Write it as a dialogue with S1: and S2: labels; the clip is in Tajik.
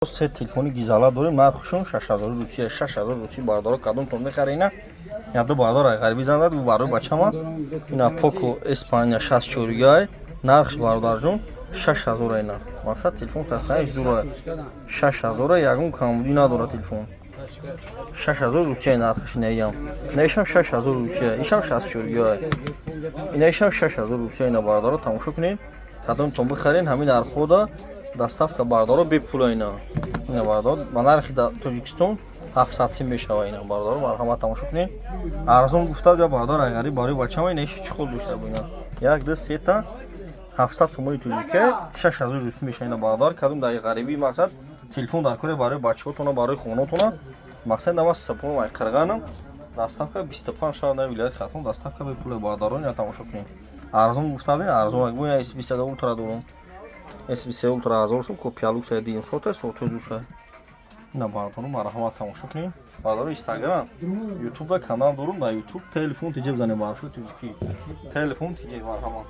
S1: سه تلفنی گیزالا داریم نرخشون 6000 روسیه 6000 روسی باردار کدوم تون بخرینه یا دو باردار غربی زنداد و برای بچه‌ما اینا پوکو اسپانیا 64 گای نرخش باردار جون 6000 اینا مقصد تلفن سستایش دوره 6000 یگون کامودی نداره تلفن 6000 روسیه نرخش نیم نیشم 6000 روسیه ایشم 64 گای اینایشم 6000 روسیه اینا باردار تماشا کنین کدوم تون بخرین همین در خدا доставка бардоро бепул айна ина бардор ба нархи тоҷикистон 700 сим мешава ина бардоро марҳамат тамошо кунед арзон гуфта я бардор айгари барои бачама ина чӣ хол дошта буина як ду сета 700 сомони тоҷикия 6000 рус меша ина бардор кадом дар ғарибӣ мақсад телефон дар кори барои бачаҳотона барои хонотона мақсад нама сапон ай қирғанам доставка 25 шаҳр на вилояти хатон доставка бепул бардоро ина тамошо кунед арзон гуфта арзон ак буина SBC ултра дорум SBC Ultra 1000 сум копиялук садим сота сота душа ина бардоро марҳамат тамошо кунед бардоро Instagram YouTube канал дорум на YouTube телефон тиҷеб зане марфу туҷки телефон тиҷеб марҳамат